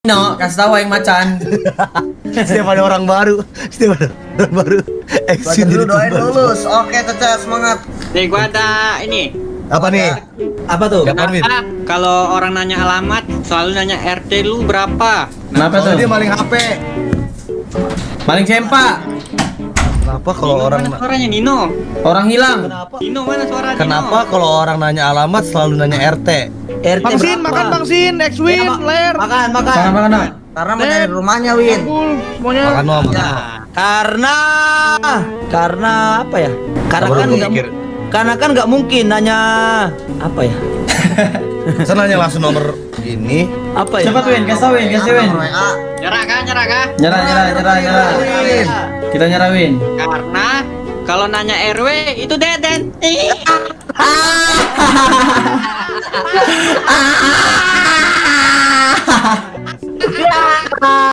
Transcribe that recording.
No, kasih tahu yang macan. Setiap ada orang baru, Baca dulu doain lulus. Oke, Caca, semangat. Nih gua ada ini. Apa nih? Apa tuh? Apaan, Win? Kenapa kalau orang nanya alamat selalu nanya RT lu berapa? Kenapa Kalau tuh? dia maling HP. Maling sempak. Kenapa kalau Nino, orang mana suaranya Nino? Orang hilang. Nino mana suara Kenapa kalau orang nanya alamat selalu nanya RT? RT Bang Sin, berapa? makan Bang Sin, next win, ler. Makan. Makan makan. No. Karena mau nyari rumahnya, Win. Full semuanya. Makan Nom. Nah, Karena apa ya? Karena Baru kan gua nggak mikir. karena kan nggak mungkin nanya apa ya? Saya nanya langsung nomor ini. Apa ya? Cepat Win, kasih tahu Win, kasih Win. Nomor WA. nyerah kah? Nyerah. Kita nyerah Win. Karena kalau nanya RW itu Deden.